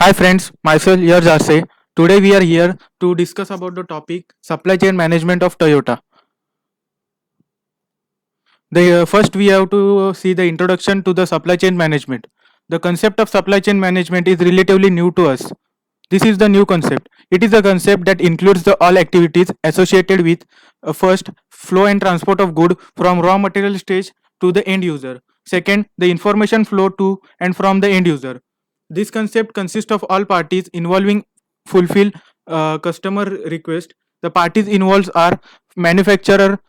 Hi friends, myself here Jarse. Today we are here to discuss about the topic supply chain management of Toyota. First we have to see the introduction to the supply chain management. The concept of supply chain management is relatively new to us. This is the new concept. It is a concept that includes the all activities associated with first flow and transport of good from raw material stage to the end user. Second, the information flow to and from the end user. This concept consists of all parties involving fulfill customer request. The parties involved are manufacturer,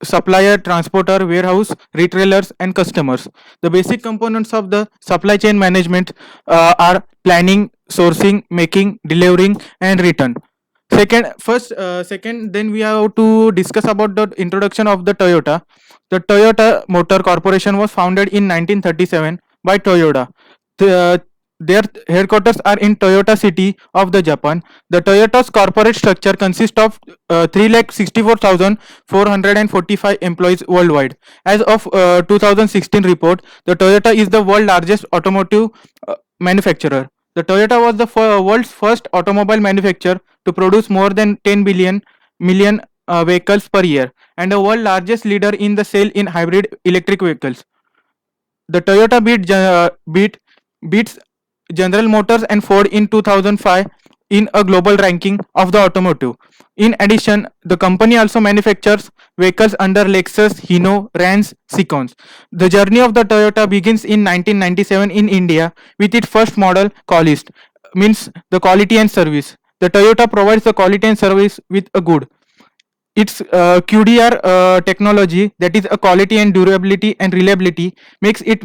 supplier, transporter, warehouse, retailers, and customers. The basic components of the supply chain management are planning, sourcing, making, delivering, and return. Second, then we have to discuss about the introduction of the Toyota. The Toyota Motor Corporation was founded in 1937 by Toyota. The, their headquarters are in Toyota City of the Japan. The Toyota's corporate structure consists of 3,64,445 employees worldwide. As of 2016 report, the Toyota is the world's largest automotive manufacturer. The Toyota was the world's first automobile manufacturer to produce more than 10 billion million vehicles per year and the world largest leader in the sale in hybrid electric vehicles. The Toyota beats General Motors and Ford in 2005 in a global ranking of the automotive. In addition, the company also manufactures vehicles under Lexus, Hino, Rans, Sequans. The journey of the Toyota begins in 1997 in India with its first model, Qualist, means the quality and service. The Toyota provides the quality and service with a good. Its QDR technology, that is a quality and durability and reliability, makes it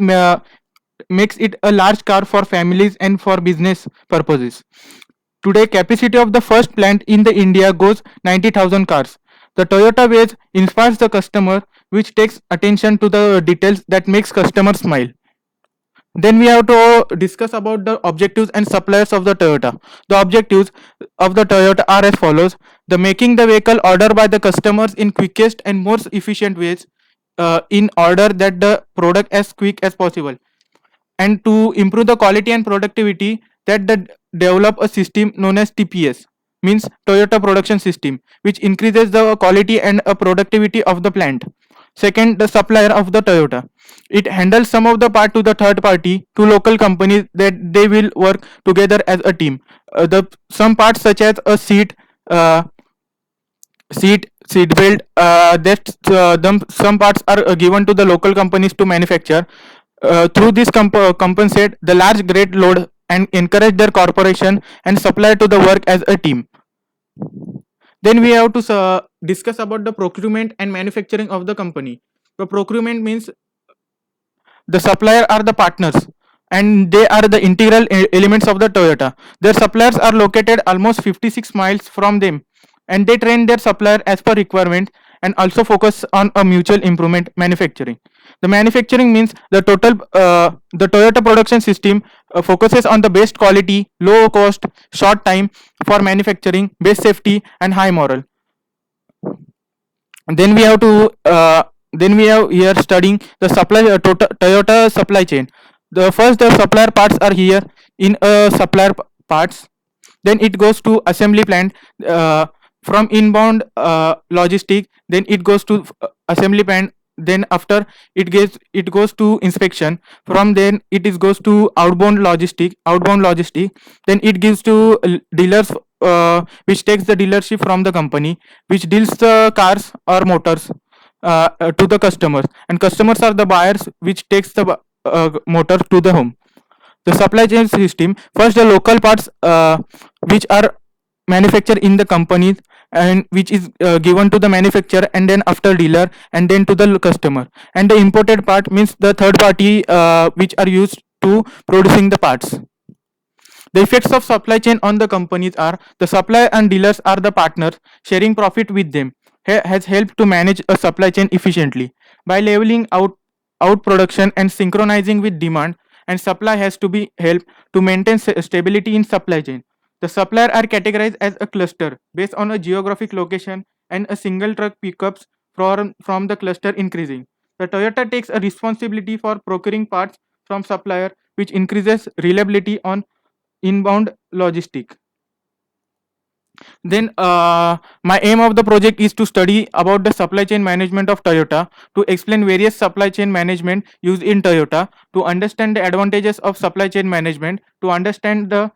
a large car for families and for business purposes. Today, capacity of the first plant in the India goes 90,000 cars. The Toyota Ways inspires the customer, which takes attention to the details that makes customers smile. Then we have to discuss about the objectives and suppliers of the Toyota. The objectives of the Toyota are as follows: the making the vehicle order by the customers in quickest and most efficient ways, in order that the product as quick as possible, and to improve the quality and productivity, that the develop a system known as TPS, means Toyota Production System, which increases the quality and productivity of the plant. Second, the supplier of the Toyota. It handles some of the part to the third party to local companies that they will work together as a team. The some parts such as a uh, seat belt, some parts are given to the local companies to manufacture. Through this compensate the large great load and encourage their corporation and supply to the work as a team. Then we have to discuss about the procurement and manufacturing of the company. The procurement means the supplier are the partners and they are the integral elements of the Toyota. Their suppliers are located almost 56 miles from them and they train their supplier as per requirement and also focus on a mutual improvement manufacturing. The manufacturing means the Toyota production system focuses on the best quality, low cost, short time for manufacturing, best safety and high moral. Then we have to then we have here studying the Toyota supply chain. The supplier parts are here in supplier parts. Then it goes to assembly plant, from inbound logistic. Then it goes to assembly plant. Then after it goes to inspection. From then it is goes to outbound logistic. Then it gives to dealers, which takes the dealership from the company, which deals the cars or motors to the customers, and customers are the buyers, which takes the motor to the home. The supply chain system: first the local parts, which are manufactured in the companies and which is given to the manufacturer, and then after dealer, and then to the customer. And the imported part means the third party, which are used to producing the parts. The effects of supply chain on the companies are: the supplier and dealers are the partners, sharing profit with them has helped to manage a supply chain efficiently by leveling out production and synchronizing with demand and supply has to be helped to maintain stability in supply chain. The supplier are categorized as a cluster based on a geographic location and a single truck pickups from the cluster increasing. The Toyota takes a responsibility for procuring parts from supplier, which increases reliability on inbound logistic. Then my aim of the project is to study about the supply chain management of Toyota, to explain various supply chain management used in Toyota, to understand the advantages of supply chain management, to understand the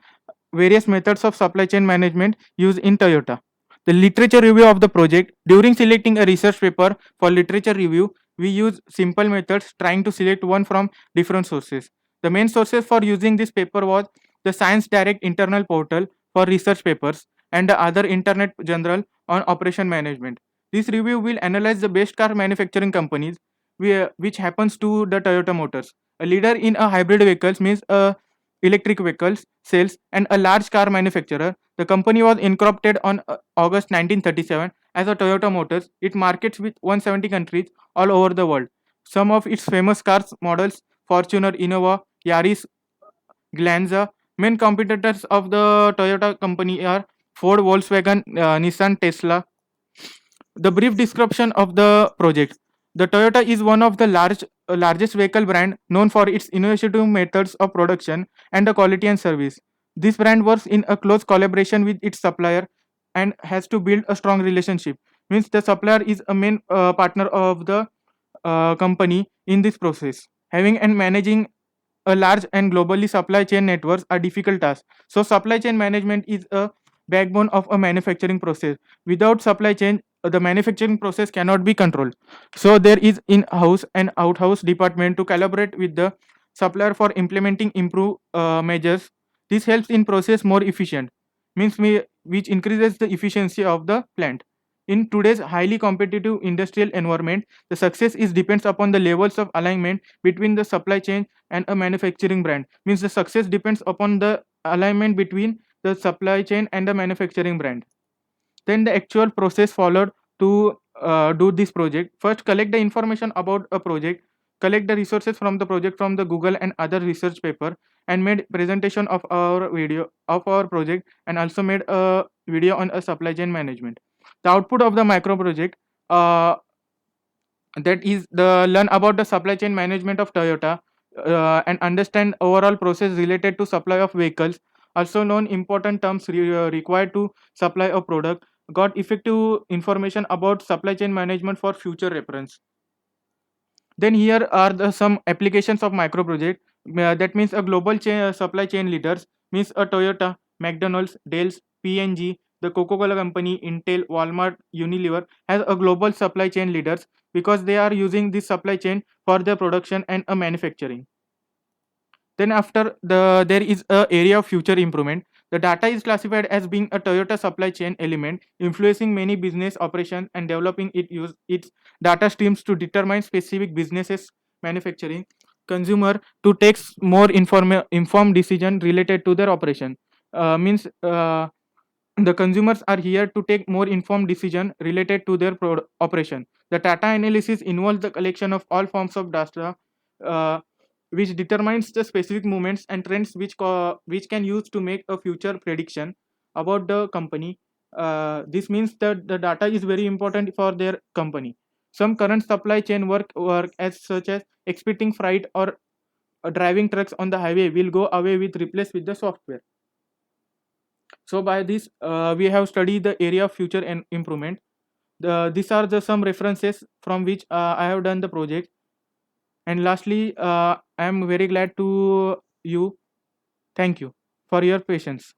various methods of supply chain management used in Toyota. The literature review of the project. During selecting a research paper for literature review, we use simple methods trying to select one from different sources. The main sources for using this paper was the Science Direct internal portal for research papers and the other internet journal on operation management. This review will analyze the best car manufacturing companies, which happens to the Toyota Motors. A leader in a hybrid vehicles means a electric vehicles sales and a large car manufacturer. The company was incorporated on August 1937 as a Toyota Motors. It markets with 170 countries all over the world. Some of its famous cars models Fortuner, Innova, Yaris, Glanza. Main competitors of the Toyota company are Ford, Volkswagen, Nissan, Tesla. The brief description of the project. The Toyota is one of the largest vehicle brand known for its innovative methods of production and the quality and service. This brand works in a close collaboration with its supplier and has to build a strong relationship. Means the supplier is a main partner of the company in this process. Having and managing a large and globally supply chain networks are difficult tasks. So supply chain management is a backbone of a manufacturing process. Without supply chain, the manufacturing process cannot be controlled. So there is in-house and out-house department to collaborate with the supplier for implementing improve measures. This helps in process more efficient, means which increases the efficiency of the plant. In today's highly competitive industrial environment, the success is depends upon the levels of alignment between the supply chain and a manufacturing brand. Means the success depends upon the alignment between the supply chain and the manufacturing brand. Then the actual process followed to do this project. First, collect the information about a project, collect the resources from the project from the Google and other research paper, and made presentation of our video of our project, and also made a video on a supply chain management. The output of the micro project, uh, that is the learn about the supply chain management of Toyota, and understand overall process related to supply of vehicles, also known important terms required to supply a product, got effective information about supply chain management for future reference. Then here are some applications of micro project. That means a global supply chain leaders means a Toyota, McDonald's, Dell's, P&G, the Coca-Cola company, Intel, Walmart, Unilever has a global supply chain leaders because they are using this supply chain for their production and manufacturing. Then after there is a area of future improvement. The data is classified as being a Toyota supply chain element, influencing many business operations and developing its data streams to determine specific businesses manufacturing consumer to take more informed decision related to their operation. Means the consumers are here to take more informed decision related to their operation. The data analysis involves the collection of all forms of data, uh, which determines the specific movements and trends which can use to make a future prediction about the company. This means that the data is very important for their company. Some current supply chain work as such as expediting freight or driving trucks on the highway will go away with replaced with the software. So by this, we have studied the area of future and improvement. These are the some references from which I have done the project. And lastly, I am very glad to you. Thank you for your patience.